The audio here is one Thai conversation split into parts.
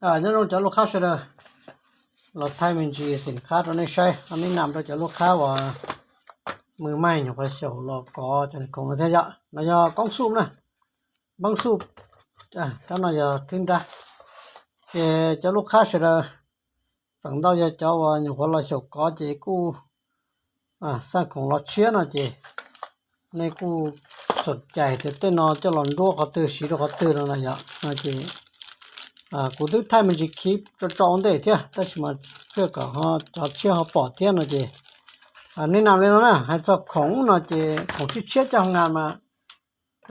นี่เราจะลูกค้าเสร็จเราไทยมันจีสินค้าตัวนี้ใช้อันนี้นำเราจะลูกค้าว่ามือใหม่อยู่ไปเสียวเราก็จะคงจะเยอะเราจะก้องซูมนะบังซูมถ้าเราจะทิ้งได้จะลูกค้าเสร็จฝั่งเราจะเจ้าว่าอยู่หัวเราเสียวก็จะกู้สร้างของเราเชื่อนะจีในกู้สนใจแต่เต้นเราจะหลอนดูเขาตื่นสีเราเขาตื่นอะไรอย่างนะจีกูดูไทยมันจะคิดจะจองได้เท่าแต่สมัยเพื่อก็เขาจะเชื่อเขาปลอดเท่านะจีนี่นำเลยนะให้เจ้าของนะจีของที่เชื่อเจ้างานมา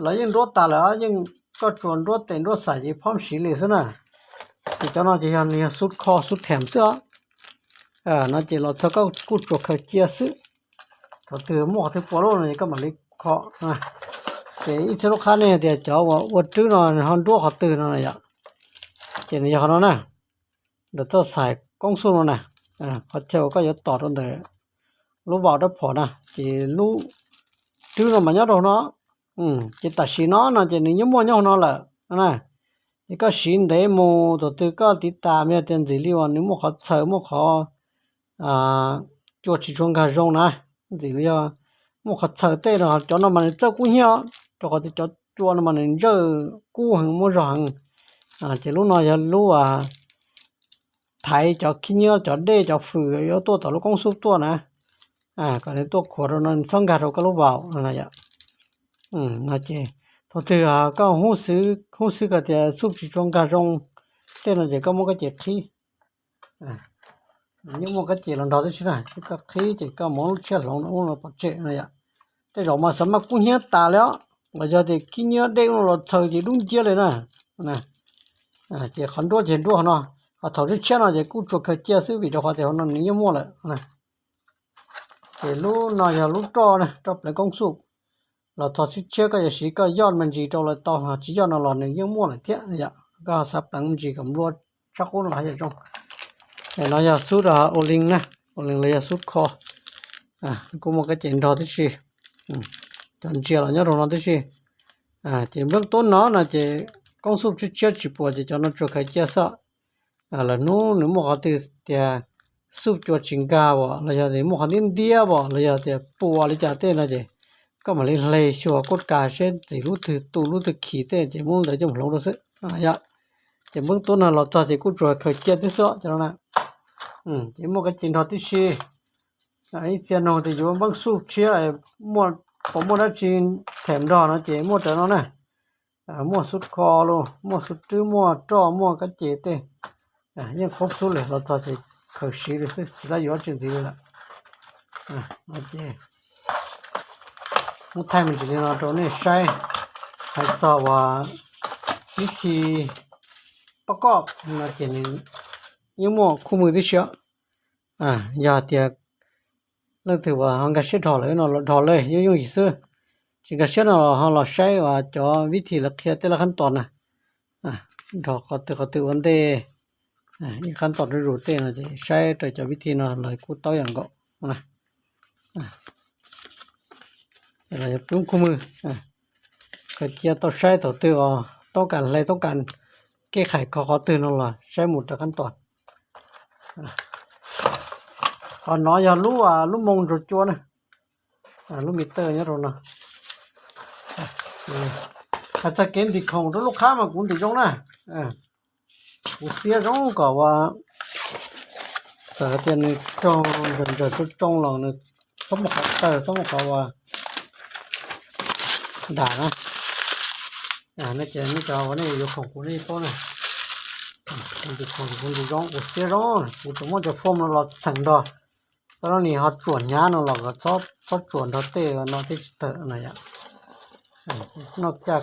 แล้วยังรถตาแล้วยังก็ชวนรถเต็นรถใส่จีพร้อมสีเลยซะนะเจ้าน่าจะยังเนี่ยสุดคอสุดแถมเสื้อน่าจะเราเจ้าก็กูจกเขาเจียซื้อถ้าตื่นหมดที่ปลอดเลยก็มาเล็กคอนะแต่อีเจ้าลูกค้าเนี่ยเดี๋ยวเจ้าว่าวัดจื้อหน่อยเขาดูเขาตื่นอะไรอย่างเจนี่เขานะเดี๋ยวต้องใส่กล้องซูมนะเขาเจ้าก็จะต่อตรงไหนรู้บอกได้พอนะจีรู้จื้อเรามันยอดเนาะจีตัดสีเนาะนะจีนี่ยังมั่วยอดเนาะแหละนะนี่ก็สีเดโมตัวตัวก็ติดตามเนี่ยเต็มสิริวันนี้มั่วเขาเชื่อมั่วเขาจวดชิชงกันจงนะสิริวันมั่วเขาเชื่อเต้เราจนมันเจ้ากู้เหี้ยจก็จะจวนมันเจอกู้หังมั่วรังจะรู้น้อยจะรู้ไทยจะขี้เนื้อจะเด้จะฝืนเอาตัวต่อลูกกงซุปตัวนะก็ในตัวขวดนั้นสังกัดเราก็รู้เบาอะไรอย่างน่าจะตัวเธอก็หูซื้อก็จะซุปชิจงกะจงเต้นจะก็มันก็เจ็บที่นี่มันก็เจ็บลงดาวที่ไหนก็ขี้จะก็มองเชื่อลงนู้นเราปัจเจอะไรอย่างแต่เรามาสมัครกู้เหี้ยตาแล้วเราจะได้ขี้เนื้อเด้งเราเธอจะดุ้งเจี๊ยเลยนะ这很多钱多呢，投资钱了，这股主可接受比的话，就那你也没了，这路那要路找呢，找不来公司，那投资钱个也是个要门子找了到只要那老你也没了天呀，个啥本子咁多，啥好了还种，那要输的欧零呢，欧零了要输靠，กูมันก็เจนรอที่สิจนเจียแล้วเนี่ยรอที่สิเจนเบื้องต้นเนาะนะเจ公司去接直播就叫那做开介绍，了你莫好的的手脚情感哇，了要的莫好的爹哇，了要的播了家的那些，干嘛哩来学国家先走路的走路的起的，这么的就不老是呀，这么多呢老早就กู做开介的说，知道吗？这么个镜头的是，一些呢的有帮手去莫我莫得进添到那这莫得呢。มั่วสุดคอโลมั่วสุดจื้อมั่วจ่อมั่วก็เจเต้ยังครบสุดเลยเราจะเขาชี้เลยสิจะได้ยอดจริงๆละโอเคมุดไทยมันจะเรียนเราตรงนี้ใช้ให้ทราบว่าวิธีประกอบนะเจนี่ยังมั่วคู่มือที่เชื่อย่าเตียเรื่องถือว่าหังกระเช็ดถอดเลยเนาะถอดเลยยุ่งอีกซื้อจริงก็เช่นเราใช้ว่าจะวิธีละเอียดแต่ละขั้นตอนนะดอกเขาตื่นวันเดอีกขั้นตอนรู้เต้นะจะใช้แต่จะวิธีนั้นเลยกูต้ออย่างก็นะอะไรปรุงคู่มือก็จะต้องใช้ต่อตื่นต้องการอะไรต้องการแก้ไขเขาตื่นนั่นแหละใช้หมดแต่ขั้นตอนตอนน้อยอย่ารู้ว่ารู้มงจุดจวนนะรู้มิเตอร์เนี่ยเราเนาะถ้าจะเก็บที่ของลูกค้ามาคุณที่จงนะกูเสียจงก็ว่าจะเตียนจงจะจงหลังเนี่ยสมเขาว่าด่านะนี่เจนี่จะวันนี้อยู่ของกูนี่ป้อนนะคุณที่ของคุณที่จงกูเสียจงกูจะมั่วจะฟอร์มเราสั่งดอกตอนนี้เขาจวนยาเนาะเราก็ชอบจวนเขาเตะเนาะที่เตะอะไรอย่างนอกจาก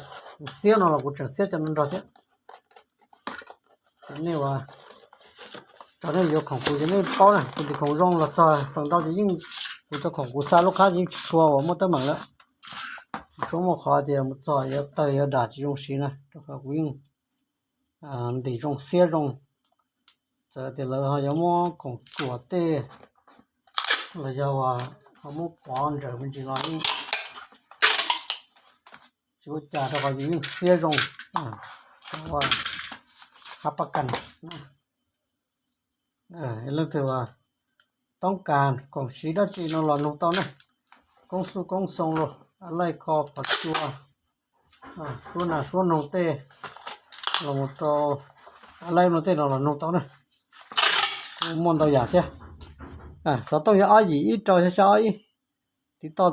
เสียเนาะเราก็จะเสียจนนั่นเราเจ้นี่ว่าตอนนี้อยู่ของกูจะไม่ป้อนนะกูที่ของร่องเราจะฝั่งเราจะยิ่งกูจะของกูซาลูกค้ายิ่งชัวร์ว่าไม่ต้องเหมือนแล้วช่วงเมื่อขอเดียวมันจะ要เตยด่าจีจงสีนะตัวกูยิ่งดีจงเสียจงจะเดี๋ยวเราจะมั่วของตัวเตะเราจะว่าเขามั่วป้อนเจอมันจีนเรายิ่ง就家的话就用这种ว่า รับประกันนะเรื่องที่ว่าต้องการของชีดจีนเราลงตอนนะกงสุกงทรงโลอะไรคอปัจจัวส่วนน่ะส่วนนงเตเราหมดตัวอะไรนงเตเราลงตอนนะมอนตัวอยากใช่สตองอย่าอ้อยอีจอช้าๆอีติดต่อ